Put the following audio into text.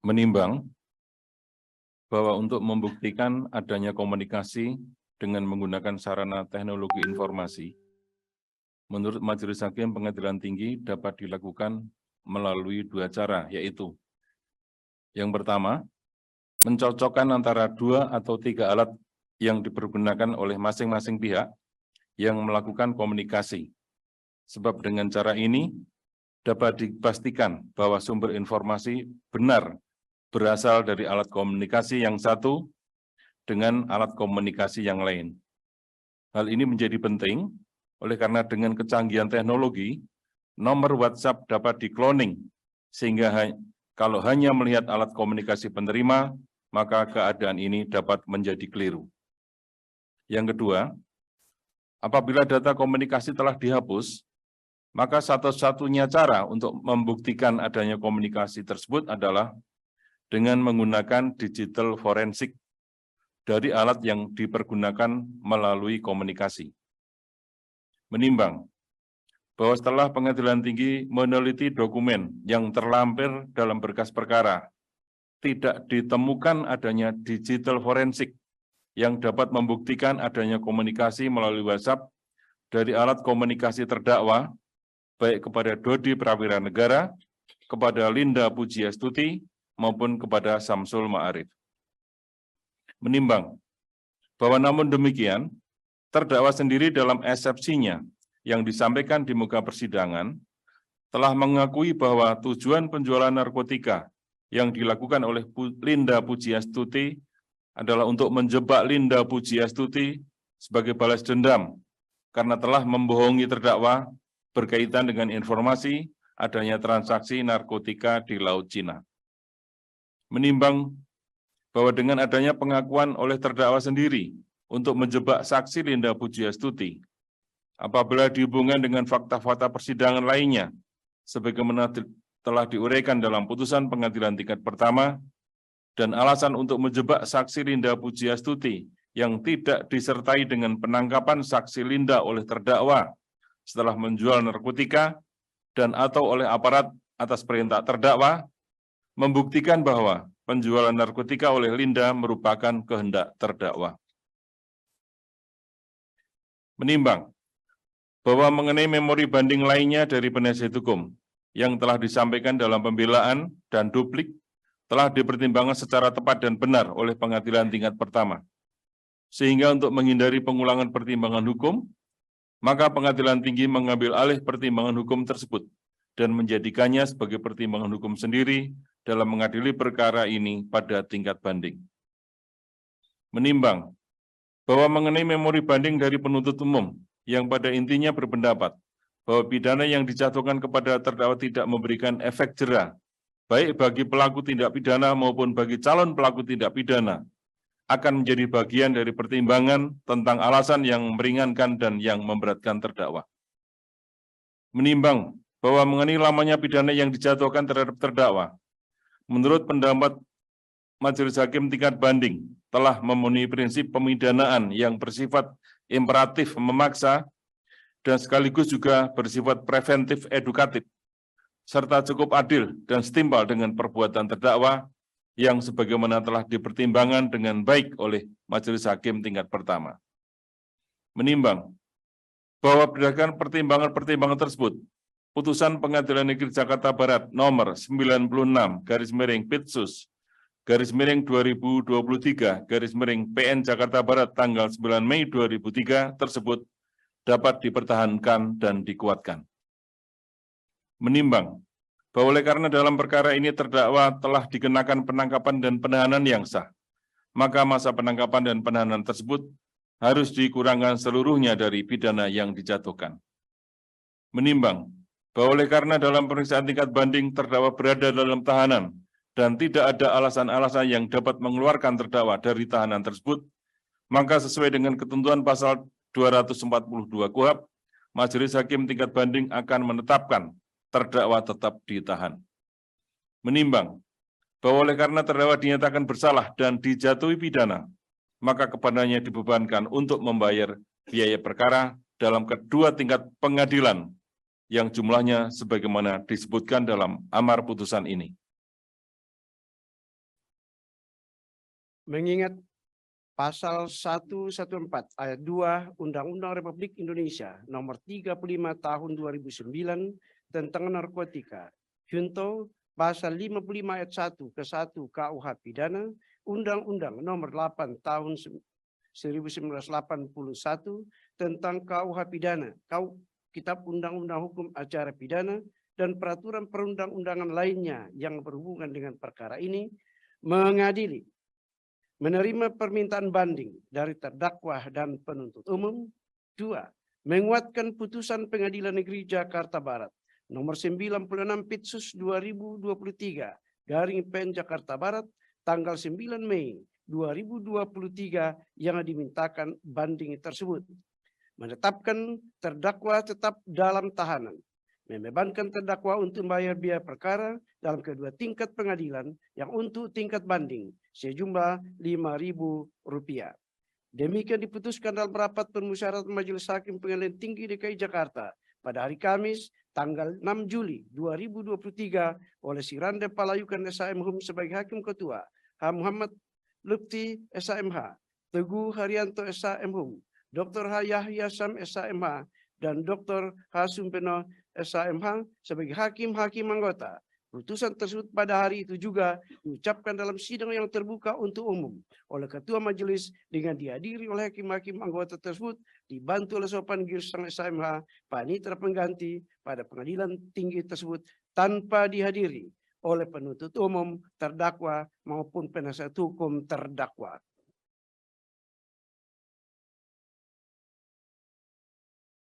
menimbang bahwa untuk membuktikan adanya komunikasi dengan menggunakan sarana teknologi informasi, menurut Majelis Hakim Pengadilan Tinggi dapat dilakukan melalui dua cara, yaitu yang pertama, mencocokkan antara 2 atau 3 alat yang dipergunakan oleh masing-masing pihak yang melakukan komunikasi. Sebab dengan cara ini dapat dipastikan bahwa sumber informasi benar berasal dari alat komunikasi yang satu dengan alat komunikasi yang lain. Hal ini menjadi penting oleh karena dengan kecanggihan teknologi, nomor WhatsApp dapat di-cloning, sehingga kalau hanya melihat alat komunikasi penerima, maka keadaan ini dapat menjadi keliru. Yang kedua, apabila data komunikasi telah dihapus, maka satu-satunya cara untuk membuktikan adanya komunikasi tersebut adalah dengan menggunakan digital forensik dari alat yang dipergunakan melalui komunikasi. Menimbang bahwa setelah Pengadilan Tinggi meneliti dokumen yang terlampir dalam berkas perkara, tidak ditemukan adanya digital forensik yang dapat membuktikan adanya komunikasi melalui WhatsApp dari alat komunikasi terdakwa, baik kepada Dodi Prawira Negara, kepada Linda Pujiastuti, maupun kepada Samsul Ma'arif. Menimbang bahwa namun demikian, terdakwa sendiri dalam eksepsinya yang disampaikan di muka persidangan telah mengakui bahwa tujuan penjualan narkotika yang dilakukan oleh Linda Pujiastuti adalah untuk menjebak Linda Pujiastuti sebagai balas dendam karena telah membohongi terdakwa berkaitan dengan informasi adanya transaksi narkotika di Laut Cina. Menimbang bahwa dengan adanya pengakuan oleh terdakwa sendiri untuk menjebak saksi Linda Pujiastuti, apabila dihubungkan dengan fakta-fakta persidangan lainnya, sebagaimana telah diuraikan dalam putusan pengadilan tingkat pertama, dan alasan untuk menjebak saksi Linda Pujiastuti yang tidak disertai dengan penangkapan saksi Linda oleh terdakwa setelah menjual narkotika dan atau oleh aparat atas perintah terdakwa, membuktikan bahwa penjualan narkotika oleh Linda merupakan kehendak terdakwa. Menimbang bahwa mengenai memori banding lainnya dari penasihat hukum yang telah disampaikan dalam pembelaan dan duplik telah dipertimbangkan secara tepat dan benar oleh pengadilan tingkat pertama. Sehingga untuk menghindari pengulangan pertimbangan hukum, maka pengadilan tinggi mengambil alih pertimbangan hukum tersebut dan menjadikannya sebagai pertimbangan hukum sendiri dalam mengadili perkara ini pada tingkat banding. Menimbang bahwa mengenai memori banding dari penuntut umum yang pada intinya berpendapat bahwa pidana yang dijatuhkan kepada terdakwa tidak memberikan efek jera, baik bagi pelaku tindak pidana maupun bagi calon pelaku tindak pidana, akan menjadi bagian dari pertimbangan tentang alasan yang meringankan dan yang memberatkan terdakwa. Menimbang bahwa mengenai lamanya pidana yang dijatuhkan terhadap terdakwa, menurut pendapat Majelis Hakim tingkat banding telah memenuhi prinsip pemidanaan yang bersifat imperatif memaksa dan sekaligus juga bersifat preventif edukatif, serta cukup adil dan setimpal dengan perbuatan terdakwa yang sebagaimana telah dipertimbangkan dengan baik oleh Majelis Hakim tingkat pertama. Menimbang bahwa berdasarkan pertimbangan-pertimbangan tersebut, putusan Pengadilan Negeri Jakarta Barat nomor 96/Pitssus/2023/PN Jakarta Barat tanggal 9 Mei 2003 tersebut dapat dipertahankan dan dikuatkan. Menimbang bahwa oleh karena dalam perkara ini terdakwa telah dikenakan penangkapan dan penahanan yang sah, maka masa penangkapan dan penahanan tersebut harus dikurangkan seluruhnya dari pidana yang dijatuhkan. Menimbang bahwa oleh karena dalam pemeriksaan tingkat banding terdakwa berada dalam tahanan dan tidak ada alasan-alasan yang dapat mengeluarkan terdakwa dari tahanan tersebut, maka sesuai dengan ketentuan pasal 242 KUHP, Majelis Hakim tingkat banding akan menetapkan terdakwa tetap ditahan. Menimbang bahwa oleh karena terdakwa dinyatakan bersalah dan dijatuhi pidana, maka kepadanya dibebankan untuk membayar biaya perkara dalam kedua tingkat pengadilan yang jumlahnya sebagaimana disebutkan dalam amar putusan ini. mengingat Pasal 114 ayat 2 Undang-Undang Republik Indonesia Nomor 35 Tahun 2009 tentang narkotika, junto Pasal 55 ayat 1 ke 1 KUH Pidana, Undang-Undang Nomor 8 Tahun 1981 tentang KUH Pidana, Kitab Undang-Undang Hukum Acara Pidana, dan peraturan perundang-undangan lainnya yang berhubungan dengan perkara ini, mengadili menerima permintaan banding dari terdakwa dan penuntut umum. 2. Menguatkan putusan Pengadilan Negeri Jakarta Barat nomor 96 Pitsus 2023 garing PN Jakarta Barat tanggal 9 Mei 2023 yang dimintakan banding tersebut. Menetapkan terdakwa tetap dalam tahanan, membebankan terdakwa untuk membayar biaya perkara dalam kedua tingkat pengadilan yang untuk tingkat banding sejumlah Rp5.000. Demikian diputuskan dalam rapat permusyawaratan Majelis Hakim Pengadilan Tinggi DKI Jakarta pada hari Kamis tanggal 6 Juli 2023 oleh Sirande Palayukan SHM sebagai Hakim Ketua, H. Muhammad Lutfi SHMH, Teguh Haryanto SHM, Dr. H. Yahya Sam SHMH, dan Dr. H. Sumpeno SHMH sebagai hakim-hakim anggota. Putusan tersebut pada hari itu juga diucapkan dalam sidang yang terbuka untuk umum oleh Ketua Majelis dengan dihadiri oleh hakim-hakim anggota tersebut, dibantu oleh Sopan Girsang SHMH, panitera pengganti pada pengadilan tinggi tersebut, tanpa dihadiri oleh penuntut umum, terdakwa maupun penasihat hukum terdakwa.